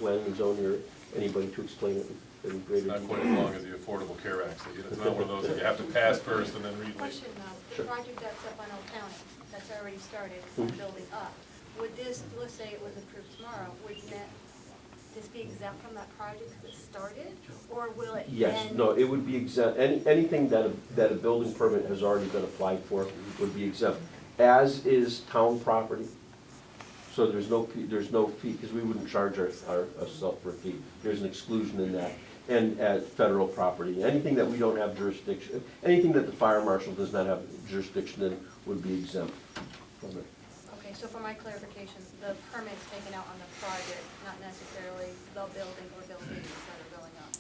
planning and zoning or anybody to explain it in greater It's not quite detail. as long as the Affordable Care Act, so it's not one of those that you have to pass first and then read later. Question though, Sure. the project that's up on Old County, that's already started, one Mhm. building up, would this, let's say it was approved tomorrow, would this be exempt from that project because it started? Or will it Yes, then? no, it would be exempt, anything that a building permit has already been applied for would be exempt, as is town property. So there's no fee, because we wouldn't charge ourselves for a fee. There's an exclusion in that. And at federal property, anything that we don't have jurisdiction, anything that the fire marshal does not have jurisdiction in would be exempt from it. Okay, so for my clarification, the permits taken out on the project, not necessarily the building or buildings that are going up.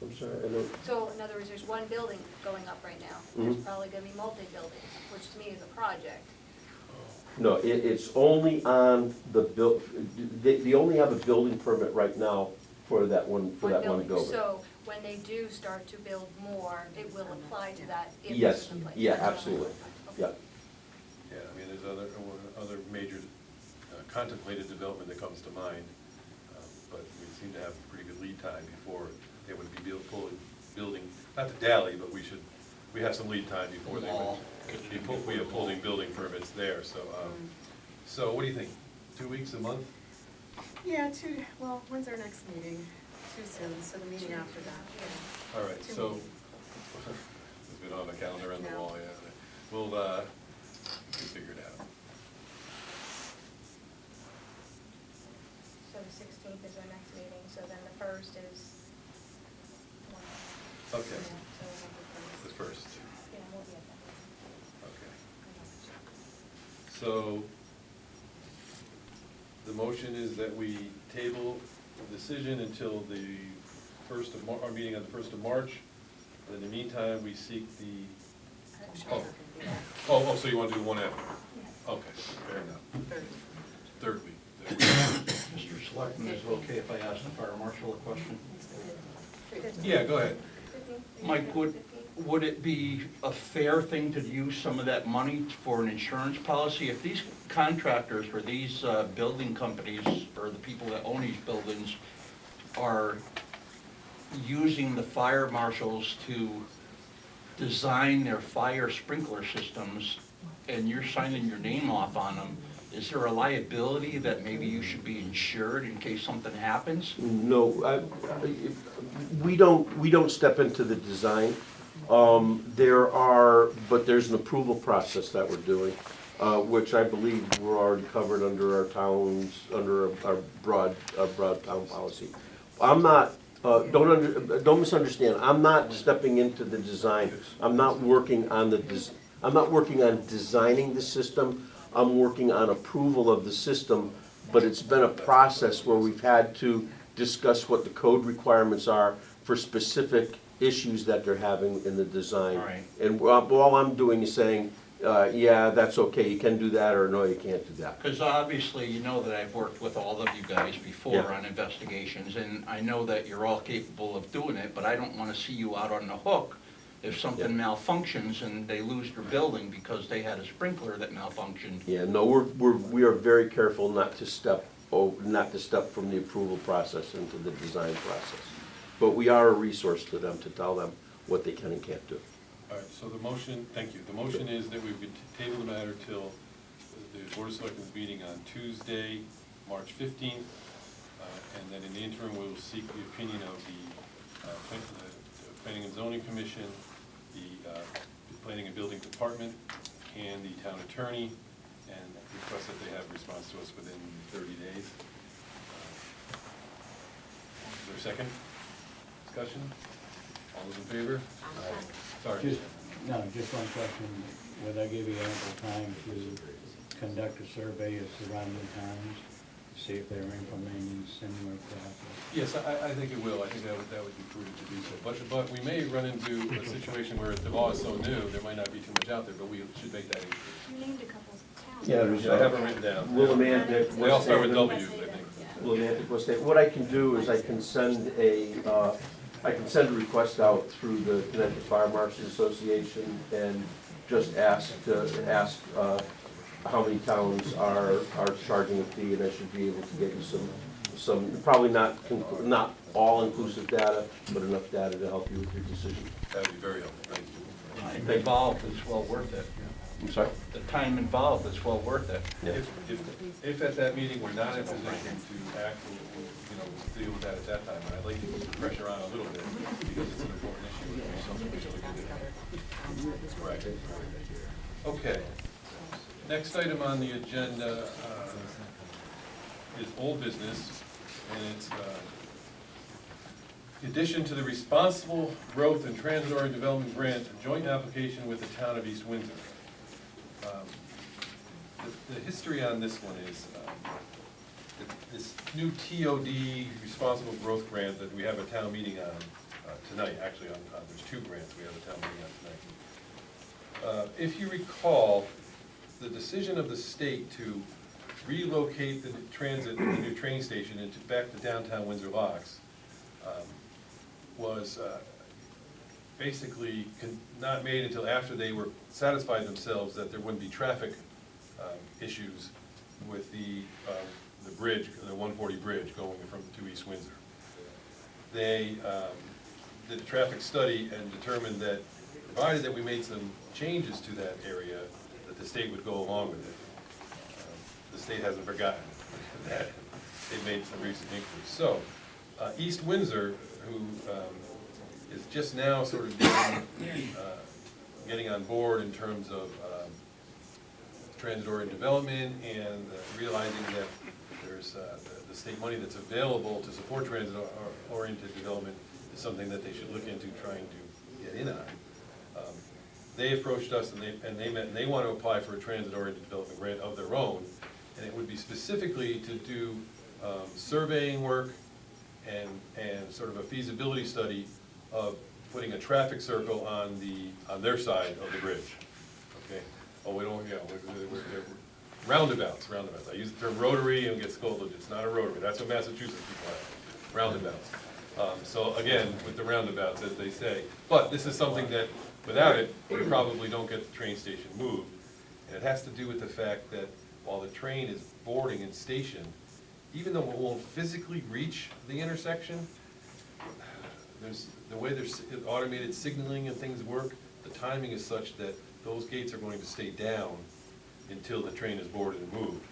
I'm sorry, I don't. So in other words, there's one building going up right now. There's Mhm. probably gonna be multi-buildings, which to me is a project. No, it's only on the they only have a building permit right now for that one building. So when they do start to build more, it will apply to that if Yes, this is in place? yeah, That's what I'm absolutely, okay. yeah. Yeah, I mean, there's other major contemplated development that comes to mind, but we seem to have a pretty good lead time before they would be building, not to dally, but we have some lead time before they would be upholding building permits there, so, so what do you think? 2 weeks, a month? Yeah, well, when's our next meeting? Too soon, so the meeting after that, yeah. All right, 2 so, meetings. since we don't have a calendar on the No. wall yet, we'll figure it out. So the 16th is our next meeting, so then the 1st is. Okay, Yeah, so we'll have the first, Yeah, we'll be at that. okay. So, the motion is that we table the decision until the our meeting on the 1st of March. But in the meantime, we seek the, so you want to do one after? Okay, fair enough. Third week. Mr. Selectman, is it okay if I ask the fire marshal a question? Yeah, go ahead. Mike, would it be a fair thing to use some of that money for an insurance policy? If these contractors or these building companies or the people that own these buildings are using the fire marshals to design their fire sprinkler systems and you're signing your name off on them, is there a liability that maybe you should be insured in case something happens? No, we don't step into the design. There's an approval process that we're doing, which I believe we're already covered under our broad town policy. I'm not, don't misunderstand, I'm not stepping into the design. I'm not working on designing the system. I'm working on approval of the system, but it's been a process where we've had to discuss what the code requirements are for specific issues that they're having in the design. Right. And all I'm doing is saying, yeah, that's okay, you can do that, or no, you can't do that. Because obviously, you know that I've worked with all of you guys before Yeah. on investigations, and I know that you're all capable of doing it, but I don't want to see you out on the hook if something malfunctions and they lose their building because they had a sprinkler that malfunctioned. Yeah, no, we are very careful not to step from the approval process into the design process. But we are a resource to them to tell them what they can and can't do. All right, so the motion, thank you. The motion is that we would table the matter till the Board of Selectmen's meeting on Tuesday, March 15th. And then in the interim, we will seek the opinion of the Planning and Zoning Commission, the Planning and Building Department, and the town attorney, and request that they have a response to us within 30 days. Is there a second? Discussion? All those in favor? Sorry. Just one question. Would that give you ample time to conduct a survey of surrounding towns, see if they're implementing similar process? Yes, I think it will. I think that would be prudent to do so. But we may run into a situation where the law is so new, there might not be too much out there, but we should make that increase. You named a couple of towns. Yeah, there's, I have it written down. Willimantic, They all start with West W's, I Haven. think. Willimantic, West Haven. What I can do is I can send a request out through the Connecticut Fire Marshals Association and just ask how many towns are charging a fee, and I should be able to get you probably not all-inclusive data, but enough data to help you with your decision. That would be very helpful, thank you. Time involved is well worth it. I'm sorry? The time involved is well worth it. Yeah. If at that meeting we're not in position to act, we'll deal with that at that time. And I'd like to keep the pressure on a little bit because it's an important issue. It's something we really good. Right. Okay. Next item on the agenda is old business, and it's in addition to the Responsible Growth and Transitory Development Grant, a joint application with the town of East Windsor. The history on this one is this new TOD, Responsible Growth Grant, that we have a town meeting on tonight. Actually, there's two grants we have a town meeting on tonight. If you recall, the decision of the state to relocate the the new train station back to downtown Windsor Locks was basically not made until after they were satisfied themselves that there wouldn't be traffic issues with the bridge, the 140 bridge going to East Windsor. They did a traffic study and determined that provided that we made some changes to that area, that the state would go along with it. The state hasn't forgotten that they've made some recent inquiries. So, East Windsor, who is just now sort of getting on board in terms of transitory development and realizing that there's the state money that's available to support transit-oriented development is something that they should look into trying to get in on. They approached us and they want to apply for a transit-oriented development grant of their own, and it would be specifically to do surveying work and sort of a feasibility study of putting a traffic circle on their side of the bridge. Okay. Oh, we don't. Yeah, we're roundabouts. I use the term rotary and get scolded. It's not a rotary. That's what Massachusetts people have. Roundabouts. So again, with the roundabouts, as they say. But this is something that, without it, we probably don't get the train station moved. And it has to do with the fact that while the train is boarding and stationed, even though it won't physically reach the intersection, there's the way there's automated signaling and things work, the timing is such that those gates are going to stay down until the train is boarded and moved,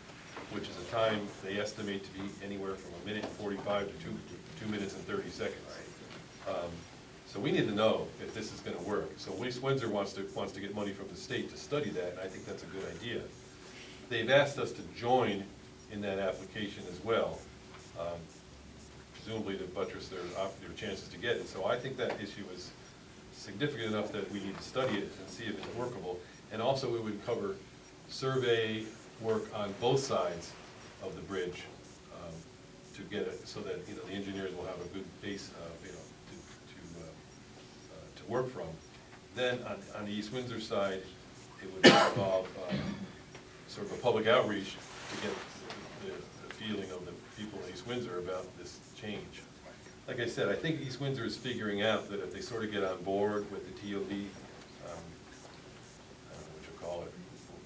which is a time they estimate to be anywhere from 1:45 to 2 minutes and 30 seconds. So we need to know if this is gonna work. So East Windsor wants to get money from the state to study that, and I think that's a good idea. They've asked us to join in that application as well, presumably to buttress their chances to get it. So I think that issue is significant enough that we need to study it and see if it's workable. And also it would cover survey work on both sides of the bridge to get it so that the engineers will have a good base to work from. Then on the East Windsor side, it would involve sort of a public outreach to get the feeling of the people in East Windsor about this change. Like I said, I think East Windsor is figuring out that if they sort of get on board with the TOD, I don't know what you call it,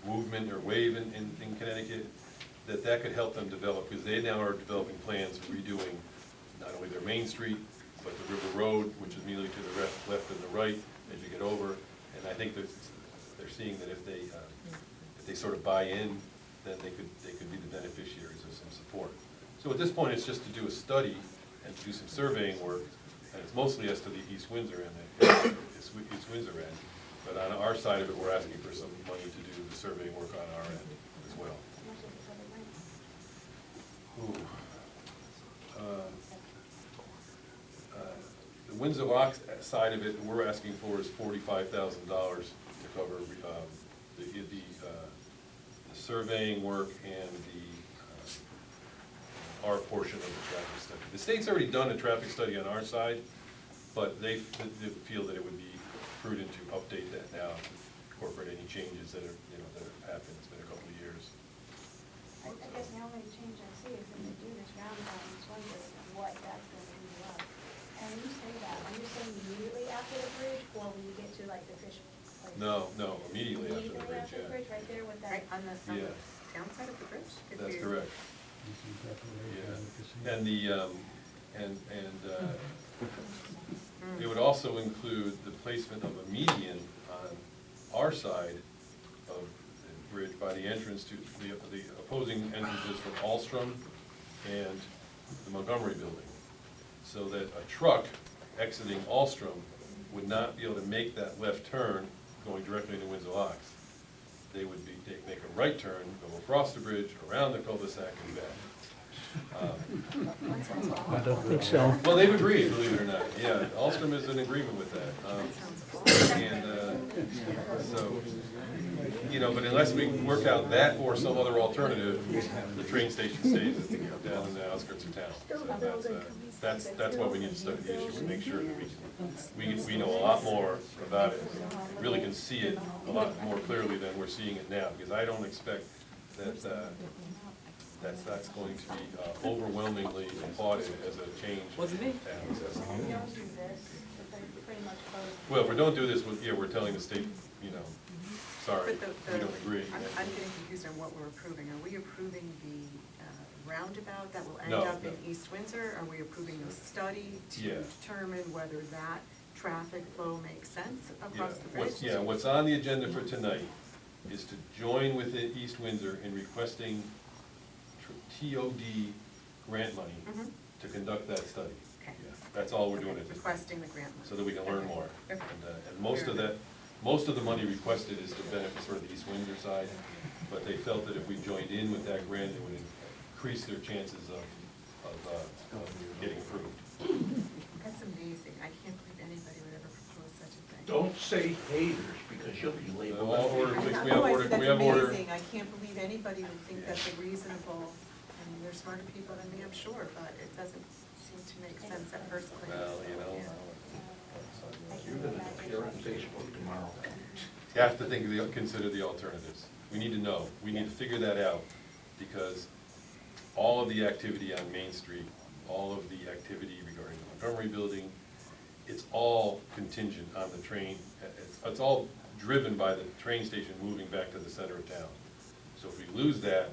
movement or wave in Connecticut, that could help them develop, because they now are developing plans for redoing not only their Main Street, but the River Road, which is immediately to the left and the right as you get over. And I think that they're seeing that if they sort of buy in, then they could be the beneficiaries of some support. So at this point, it's just to do a study and to do some surveying work, and it's mostly as to the East Windsor end, East Windsor end. But on our side of it, we're asking for some money to do the surveying work on our end as well. Ooh. The Windsor Locks side of it, we're asking for is $45,000 to cover the surveying work and our portion of the traffic study. The state's already done a traffic study on our side, but they feel that it would be prudent to update that now, incorporate any changes that have happened. It's been a couple of years. I guess the only change I see is when they do this roundabout in Windsor, what that's going to do up. And when you say that, are you saying immediately after the bridge, or when you get to like the fish place? No, immediately after the bridge, Immediately after the bridge, right there with that. Right on the Yeah. downside of the bridge? That's correct. in preparation of the casino. And it would also include the placement of a median on our side of the bridge by the entrance to, the opposing entrances from Alstrom and the Montgomery building. So that a truck exiting Alstrom would not be able to make that left turn going directly into Windsor Locks. They'd make a right turn, go across the bridge, around the cul-de-sac and back. I don't think so. Well, they've agreed, believe it or not, yeah, Alstrom is in agreement with that. And, so, you know, but unless we work out that or some other alternative, the train station stays down in the outskirts of town. So that's why we need to study the issue and make sure that we know a lot more about it, really can see it a lot more clearly than we're seeing it now, because I don't expect that, that's going to be overwhelmingly applauded as a change. Wasn't me. If we don't do this, if they're pretty much both. Well, if we don't do this, we're telling the state, you know, sorry, But we don't agree. I'm getting confused on what we're approving. Are we approving the roundabout that will end No, up no. in East Windsor? Are we approving the study Yeah. to determine whether that traffic flow makes sense across the bridge? What's on the agenda for tonight is to join with East Windsor in requesting TOD grant money Mhm. to conduct that study. Okay. Yeah, that's all we're doing at this point, Requesting the grant money. so that we can learn Okay. more. Okay. And most of that, most of the money requested is to benefit sort of the East Windsor side, but they felt that if we joined in with that grant, it would increase their chances of getting approved. That's amazing. I can't believe anybody would ever propose such a thing. Don't say haters, because you'll be labeled. All order, please, I we know, have I order, said we that's have order. amazing. I can't believe anybody would think that's a reasonable, I mean, they're smarter people than me, I'm sure, but it doesn't seem to make sense at first glance. Well, you know. Yeah. You're gonna appear on Facebook tomorrow. You have to consider the alternatives. We need to know, we need to figure that out, because all of the activity on Main Street, all of the activity regarding the Montgomery building, it's all contingent on the train, it's all driven by the train station moving back to the center of town. So if we lose that,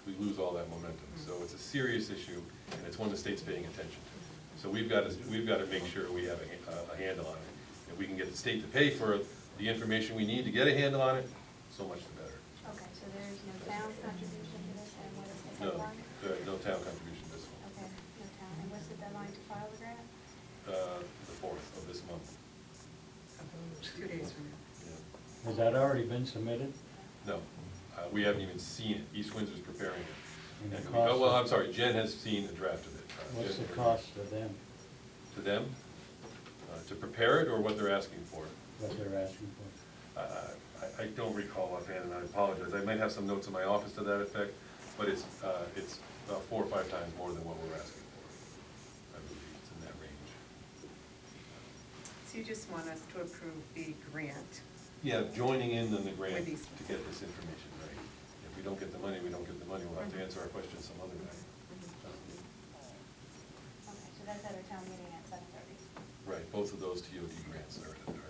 we lose all that momentum. So it's a serious issue, and it's one the state's paying attention to. So we've got to make sure we have a handle on it. If we can get the state to pay for the information we need to get a handle on it, so much the better. Okay, so there's no town contribution to this, and what is the No, deadline? no town contribution this one. Okay, no town, and what's the deadline to file the grant? The 4th of this month. 2 days from now. Yeah. Has that already been submitted? No, we haven't even seen it. East Windsor's preparing it. And the And cost oh, well, of- I'm sorry, Jen has seen the draft of it. What's the Jen- cost to them, To them? To prepare it, or what they're asking for? what they're asking for? I don't recall offhand, and I apologize. I might have some notes in my office to that effect, but it's about 4 or 5 times more than what we're asking for. I believe it's in that range. So you just want us to approve the grant? Yeah, joining in on the grant With these- to get this information right. If we don't get the money, we don't get the money. We'll have to answer our questions some other way. Okay, so that's at our town meeting at 7:30. Right, both of those TOD grants are there.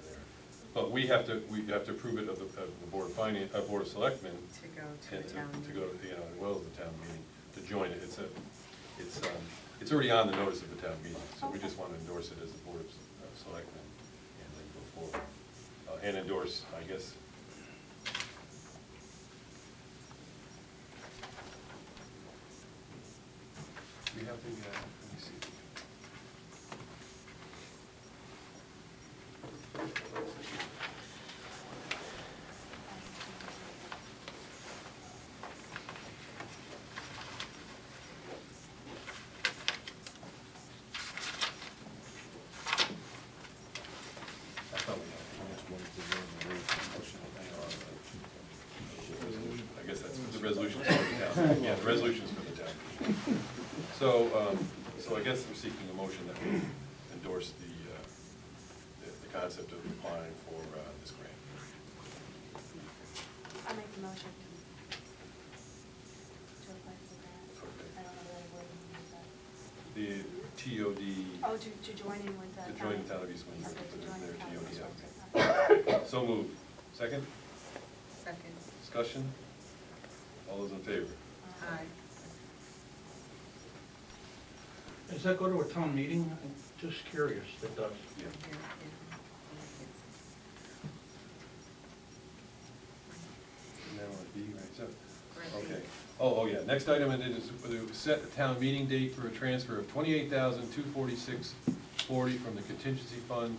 But we have to approve it of the Board of Finance, Board of Selectmen. To go to and the town To meeting. go, you know, as well as the town meeting, to join it. It's already on the notice of the town meeting, so we just want to endorse it as a Board of Selectmen and then go forward. And endorse, I guess. We have the, let me see. I thought we had. I guess that's the resolutions for the town. Yeah, the resolutions for the town. So I guess I'm seeking a motion that we endorse the concept of applying for this grant. I'll make the motion to apply for the grant. Okay. I don't know the right word to use that. The TOD, Oh, to join in with the. to join the town of East Windsor, Okay, to join their the town of TOD. East yeah. Windsor. So moved. Second? Second. Discussion? All those in favor? Aye. Does that go to a town meeting? I'm just curious, it does. Yeah. Now on B, right, so, okay. Oh, yeah, next item is to set a town meeting date for a transfer of $28,246.40 from the contingency fund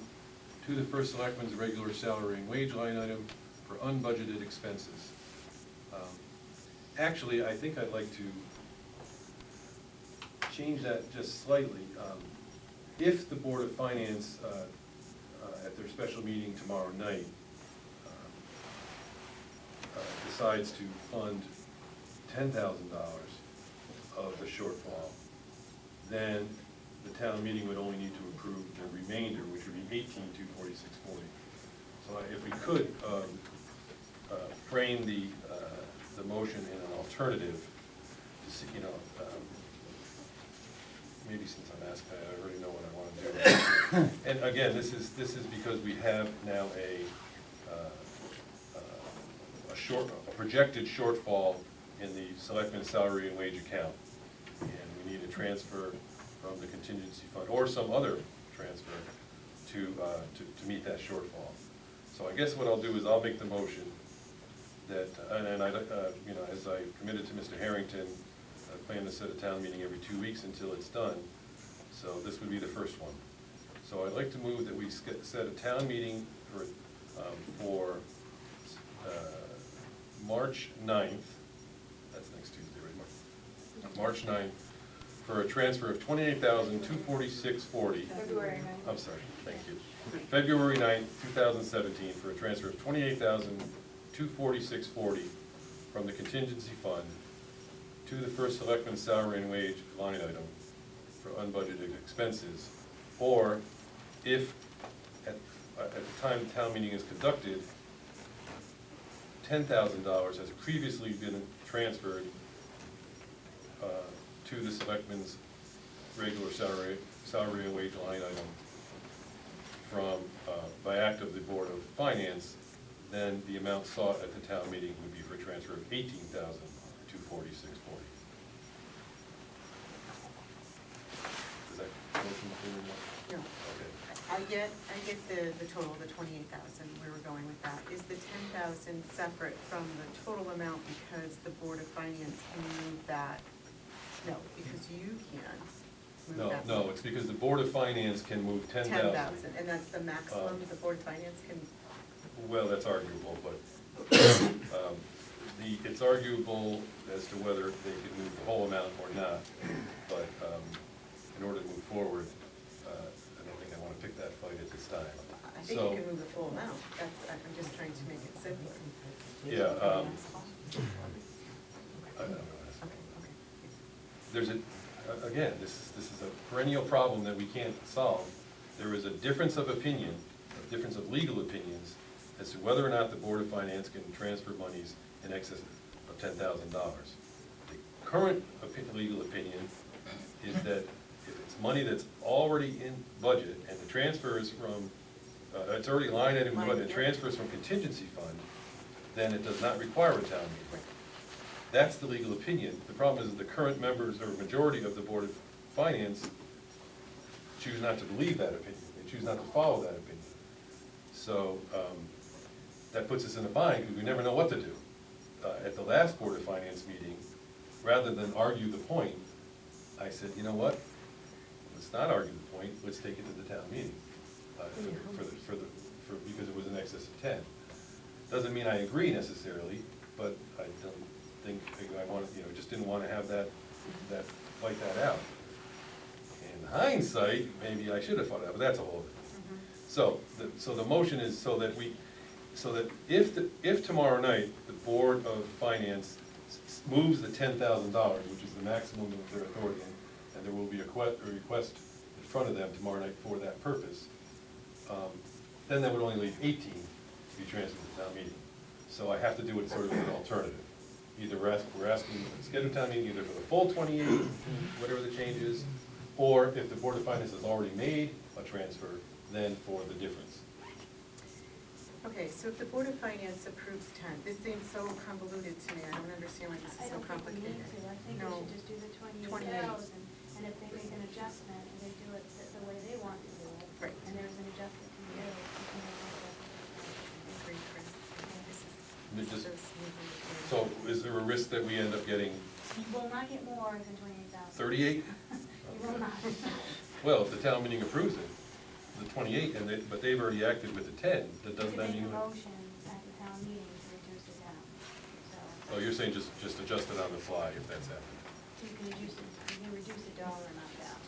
to the first selectman's regular salary and wage line item for unbudgeted expenses. Actually, I think I'd like to change that just slightly. If the Board of Finance, at their special meeting tomorrow night, decides to fund $10,000 of the shortfall, then the town meeting would only need to approve the remainder, which would be $18,246.40. So if we could frame the motion in an alternative, to see, maybe since I'm asked, I already know what I want to do. And again, this is because we have now a projected shortfall in the selectmen's salary and wage account. And we need a transfer from the contingency fund, or some other transfer, to meet that shortfall. So I guess what I'll do is I'll make the motion that, and I, as I committed to Mr. Harrington, I plan to set a town meeting every 2 weeks until it's done. So this would be the first one. So I'd like to move that we set a town meeting for March 9th, that's next Tuesday, right? March 9th, for a transfer of $28,246.40. February 9th. I'm sorry, thank you. February 9th, 2017, for a transfer of $28,246.40 from the contingency fund to the first selectman's salary and wage line item for unbudgeted expenses, or if at the time the town meeting is conducted, $10,000 has previously been transferred to the selectmen's regular salary and wage line item from, by act of the Board of Finance, then the amount sought at the town meeting would be for a transfer of $18,246.40. Is that motion clear enough? No. Okay. I get the total, the 28,000, where we're going with that. Is the 10,000 separate from the total amount because the Board of Finance can move that? No, because you can move that. No, it's because the Board of Finance can move 10,000. 10,000, and that's the maximum the Board of Finance can, Well, that's arguable, but it's arguable as to whether they can move the whole amount or not. But in order to move forward, I don't think I want to pick that fight at this time. I think So, you can move the full amount. I'm just trying to make it simpler. yeah, I don't know. Okay. There's again, this is a perennial problem that we can't solve. There is a difference of opinion, a difference of legal opinions, as to whether or not the Board of Finance can transfer monies in excess of $10,000. The current legal opinion is that if it's money that's already in budget and the transfer is from, it's already line item, but it transfers from contingency fund, then it does not require a town meeting. That's the legal opinion. The problem is the current members or majority of the Board of Finance choose not to believe that opinion. They choose not to follow that opinion. So that puts us in a bind because we never know what to do. At the last Board of Finance meeting, rather than argue the point, I said, you know what? Let's not argue the point. Let's take it to the town meeting because it was in excess of 10. Doesn't mean I agree necessarily, but I don't think I wanted, just didn't want to have that fight that out. In hindsight, maybe I should have fought it out, but that's a whole different. So the motion is so that if tomorrow night the Board of Finance moves the $10,000, which is the maximum of their authority, and there will be a request in front of them tomorrow night for that purpose, then that would only leave 18 to be transferred to town meeting. So I have to do it sort of as an alternative. Either we're asking to schedule town meeting either for the full 28, whatever the change is, or if the Board of Finance has already made a transfer, then for the difference. Okay, so if the Board of Finance approves 10, this seems so convoluted to me. I don't understand why this I is so don't think we complicated. need to, I think we No. should just do the 28,000, and if they make an adjustment, just, Just move it. so is there a risk that we end up getting You will not get more than 28,000. 38? You will not. Well, if the town meeting approves it, the 28, and they, but they've already acted with the 10, that doesn't that You mean? can make a motion at the town meeting to reduce it down, so. Oh, you're saying just adjust it on the fly if that's happening? You can reduce the dollar amount down.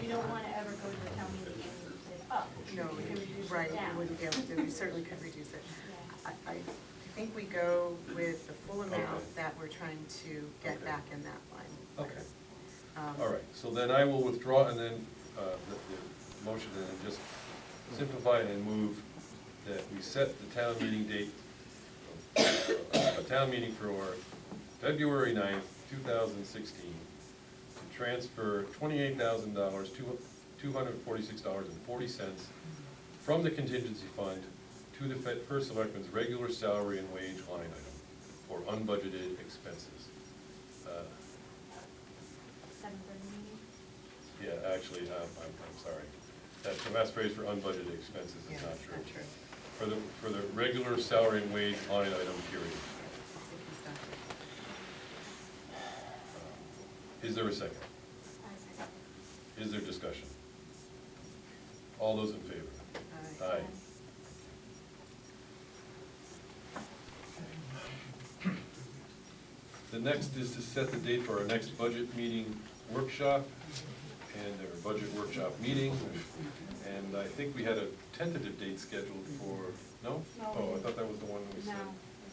You don't wanna ever go to the town meeting and say, oh, No, you can reduce right, it we down. wouldn't be able to, we certainly could reduce it. Yeah. I think we go with the full amount Okay. that we're trying to get Okay. back in that line. Okay. Um, All right, so then I will withdraw and then, the motion and then just simplify it and move that we set the town meeting date, a town meeting for February 9th, 2016, to transfer $28,000, $246.40 from the contingency fund to the first selectman's regular salary and wage line item for unbudgeted expenses. 7:30 meeting? Yeah, actually, I'm sorry. That's the last phrase for unbudgeted expenses Yeah, is not true. not true. For the regular salary and wage line item period. I think he's done it. Is there a second? I second. Is there discussion? All those in favor? Aye. The next is to set the date for our next budget meeting workshop and our budget workshop meeting. And I think we had a tentative date scheduled for, no? No. Oh, I thought that was the one we No, said. we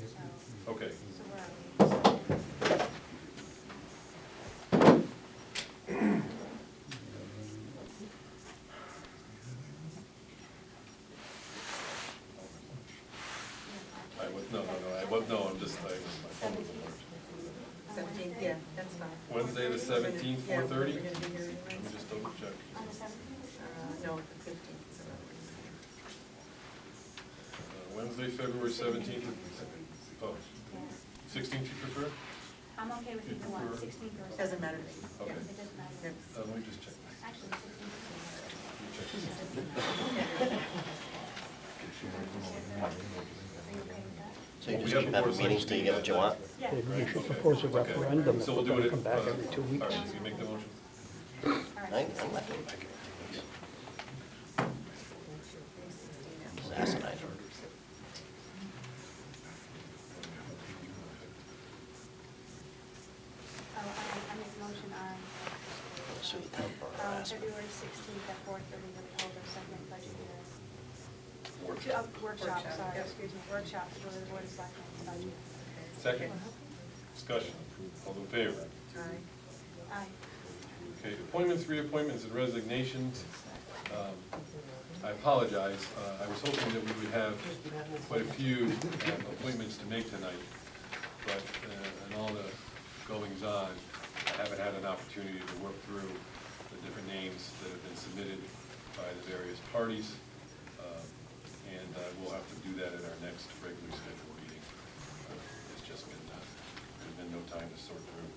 did not, so, Okay. so we're out. No, I'm just, my phone was alert. 17th, yeah, that's fine. Wednesday, the 17th, Yeah, 4:30? we're gonna be here Let me anyways. just double check. On the 17th? No, the 15th, so that Wednesday, February 17th, oh, 16th you prefer? I'm okay with either one, 16th or. would- Doesn't matter to me. Okay. It doesn't matter. Yep. Let me just check this. Actually, 16th is Let me check this. Are you okay with that? So you We just have keep a having board meetings till you get what you want? Yeah. You should propose a referendum if So we're we'll do gonna it. come back every 2 All weeks. right, so you make the motion? All right. I'm laughing. It's asinine. I make a motion on, Sue the town for harassment. February 16th at 4:30, that we hold our second budget hearing. Workshop. Workshop, Workshop, sorry, yep. excuse me, workshop for the Board of Selectmen budget. Second, discussion, all in favor? Aye. Aye. Okay, appointments, reappointments, and resignations. I apologize, I was hoping that we would have quite a few appointments to make tonight, but in all the goings-on, I haven't had an opportunity to work through the different names that have been submitted by the various parties, and we'll have to do that at our next regularly scheduled meeting. It's just been, there's been no time to sort through.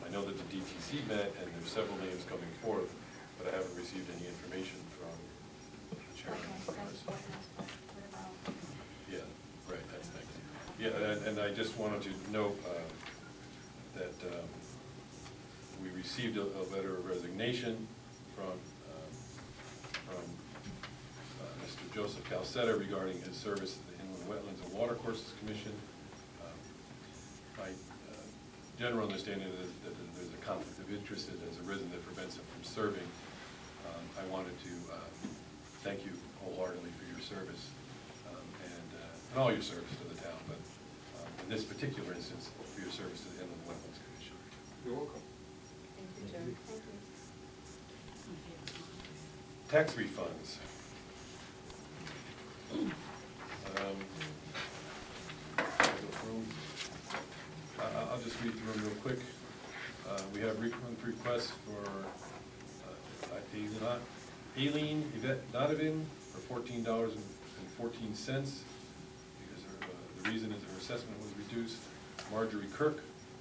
I know that the DTC met, and there's several names coming forth, but I haven't received any information from the chairman. Okay, that's what about? Yeah, right, that's next. Yeah, and I just wanted to note that we received a letter of resignation from Mr. Joseph Calcetta regarding his service to the Inland Wetlands and Watercourses Commission. My general understanding is that there's a conflict of interest that has arisen that prevents him from serving. I wanted to thank you wholeheartedly for your service and all your service to the town, but in this particular instance, for your service to the Inland Wetlands Commission. You're welcome. Thank you, Joe. Thank you. Tax refunds. I'll just read through them real quick. We have refund requests for Aileen Yvette Donovan for $14.14, because the reason is her assessment was reduced. Marjorie Kirk,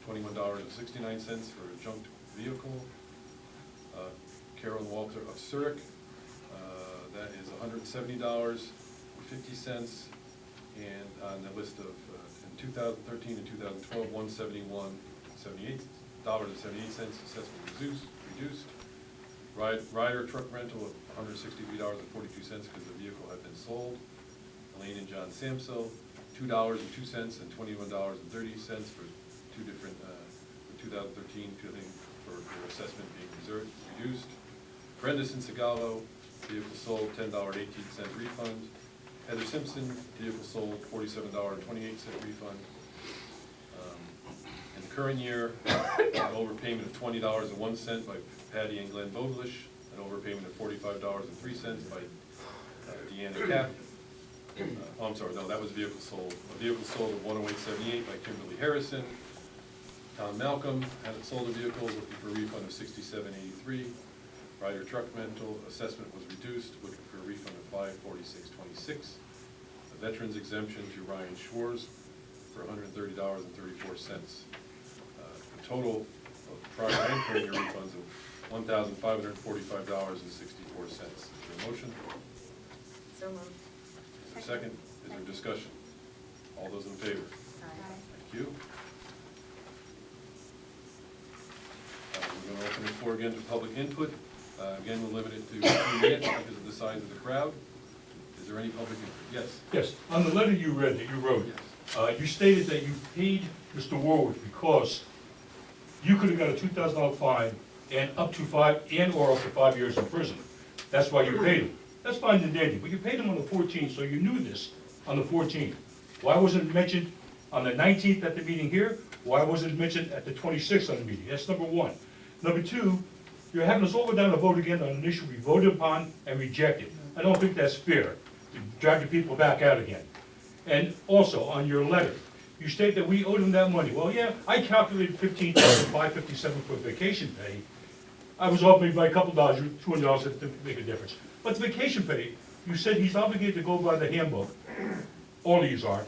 $21.69 for a junked vehicle. Carol Walter of Zurich, that is $170.50. And on the list of, in 2013 and 2012, $171.78 assessment reduced. Rider truck rental of $163.42 because the vehicle had been sold. Elaine and John Samso, $2.02 and $21.30 for two different, for 2013, for their assessment being reduced. Brenda Sinsagallo, vehicle sold, $10.18 refund. Heather Simpson, vehicle sold, $47.28 refund. In the current year, an overpayment of $20.01 by Patty and Glenn Vogelish, an overpayment of $45.03 by Deanna Cap. Oh, I'm sorry, no, that was vehicle sold. A vehicle sold of $108.78 by Kimberly Harrison. Tom Malcolm had sold a vehicle looking for a refund of $67.83. Rider truck rental assessment was reduced, looking for a refund of $546.26. A veterans exemption to Ryan Schwartz for $130.34. A total of prior and current year refunds of $1,545.64. Is there a motion? So moved. Is there a second? Is there discussion? All those in favor? Aye. Thank you. We're going to open the floor again to public input. Again, we'll limit it to 2 minutes because of the size of the crowd. Is there any public input? Yes? Yes, on the letter you read, that you wrote, you stated that you paid Mr. Warwick because you could have got a $2,000 fine and or up to 5 years in prison. That's why you paid him. That's fine and dandy, but you paid him on the 14th, so you knew this on the 14th. Why wasn't it mentioned on the 19th at the meeting here? Why wasn't it mentioned at the 26th on the meeting? That's number one. Number two, you're having us all go down to vote again on an issue we voted upon and rejected. I don't think that's fair to drag the people back out again. And also, on your letter, you state that we owed him that money. Well, yeah, I calculated $15,557 for vacation pay. I was off maybe by a couple dollars, $200 to make a difference. But the vacation pay, you said he's obligated to go by the handbook, all of these are.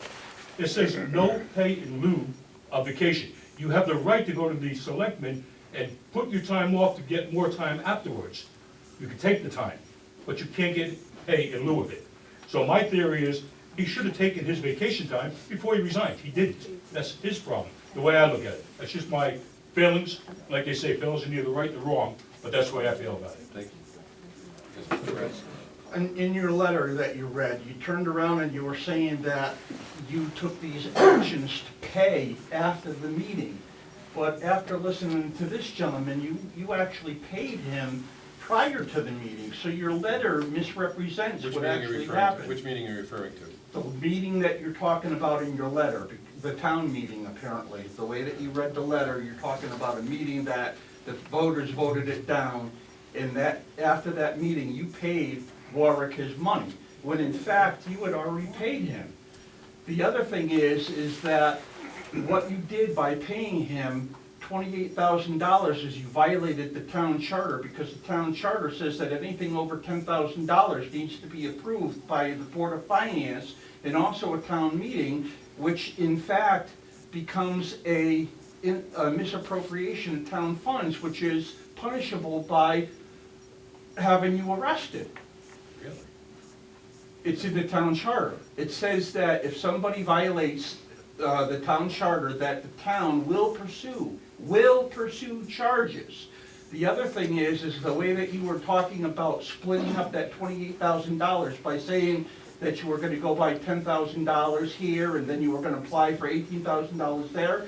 It says no pay in lieu of vacation. You have the right to go to the selectmen and put your time off to get more time afterwards. You can take the time, but you can't get pay in lieu of it. So my theory is, he should have taken his vacation time before he resigned. He didn't. That's his problem, the way I look at it. That's just my feelings. Like they say, feelings are neither right nor wrong, but that's the way I feel about it. Thank you. Yes, Mr. Perez. In your letter that you read, you turned around and you were saying that you took these actions to pay after the meeting. But after listening to this gentleman, you actually paid him prior to the meeting. So your letter misrepresents Which what meeting are you actually referring to? happened. Which meeting are you referring to? The meeting that you're talking about in your letter, the town meeting apparently. The way that you read the letter, you're talking about a meeting that the voters voted it down, and that after that meeting, you paid Warwick his money, when in fact, you had already paid him. The other thing is that what you did by paying him $28,000 is you violated the town charter, because the town charter says that anything over $10,000 needs to be approved by the Board of Finance and also a town meeting, which in fact becomes a misappropriation of town funds, which is punishable by having you arrested. Really? It's in the town charter. It says that if somebody violates the town charter, that the town will pursue charges. The other thing is the way that you were talking about splitting up that $28,000 by saying that you were gonna go by $10,000 here, and then you were gonna apply for $18,000 there.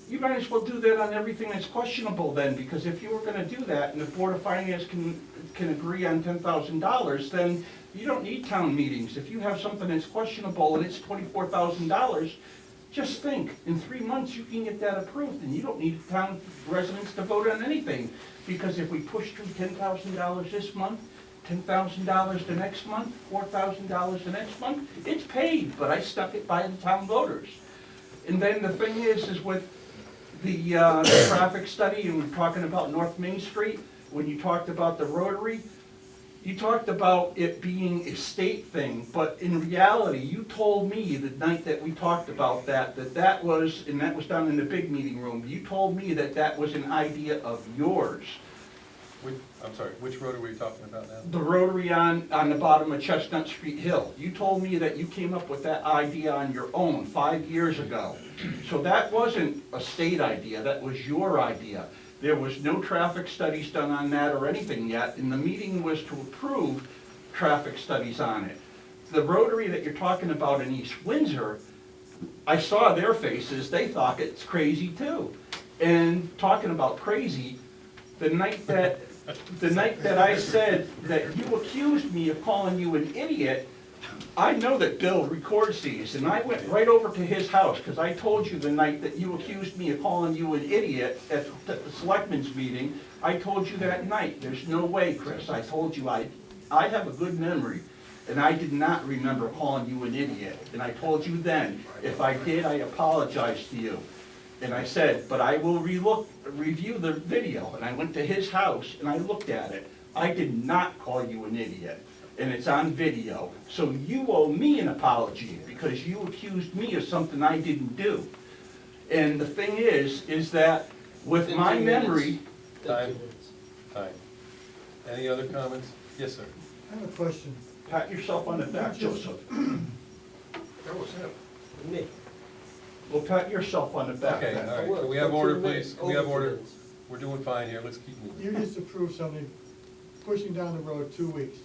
You might as well do that on everything that's questionable then, because if you were gonna do that and the Board of Finance can agree on $10,000, then you don't need town meetings. If you have something that's questionable and it's $24,000, just think, in 3 months you can get that approved, and you don't need town residents to vote on anything. Because if we push through $10,000 this month, $10,000 the next month, $4,000 the next month, it's paid, but I stuck it by the town voters. And then the thing is with the traffic study, and we're talking about North Main Street, when you talked about the Rotary, you talked about it being a state thing, but in reality, you told me the night that we talked about that was, and that was down in the big meeting room, you told me that that was an idea of yours. I'm sorry, which road are we talking about now? The rotary on the bottom of Chestnut Street Hill. You told me that you came up with that idea on your own 5 years ago. So that wasn't a state idea, that was your idea. There was no traffic studies done on that or anything yet, and the meeting was to approve traffic studies on it. The rotary that you're talking about in East Windsor, I saw their faces, they thought it's crazy too. And talking about crazy, the night that I said that you accused me of calling you an idiot, I know that Bill records these, and I went right over to his house, because I told you the night that you accused me of calling you an idiot at the selectmen's meeting, I told you that night, there's no way, Chris, I told you I have a good memory, and I did not remember calling you an idiot, and I told you then, if I did, I apologize to you. And I said, but I will review the video, and I went to his house and I looked at it. I did not call you an idiot, and it's on video. So you owe me an apology, because you accused me of something I didn't do. And the thing is that with my memory, Time. Any other comments? Yes, sir. I have a question. pat yourself on the back, Joseph. That was him, me. Well, pat yourself on the back Okay, then. all right, can we have order, please? Can we have order? We're doing fine here, let's keep moving. You just approved something, pushing down the road 2 weeks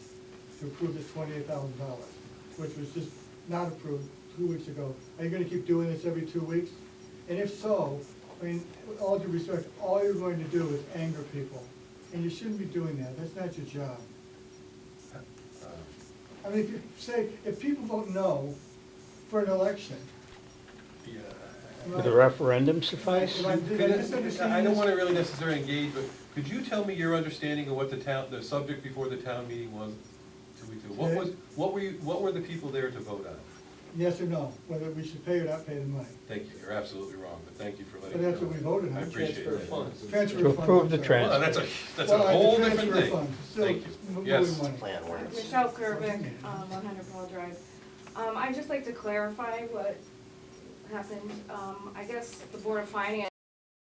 to approve this $28,000, which was just not approved 2 weeks ago. Are you gonna keep doing this every 2 weeks? And if so, I mean, with all due respect, all you're going to do is anger people. And you shouldn't be doing that, that's not your job. I mean, if people vote no for an election, Yeah. am Would a I- referendum suffice? am I- did I misunderstand I don't this? want to really necessarily engage, but could you tell me your understanding of what the subject before the town meeting was 2 weeks ago? What were the people there to vote on? Yes or no, whether we should pay or not pay the money. Thank you, you're absolutely wrong, but thank you for letting But me know. that's what we voted on. I appreciate that. Transfer To of funds, approve the I'm sorry. transfer. Well, that's a Well, it's a whole different transfer of thing. funds. It's still Thank you. moving Yes. money. Plan works. Michelle Kervick, 100 Paul Drive. I'd just like to clarify what happened. I guess the Board of Finance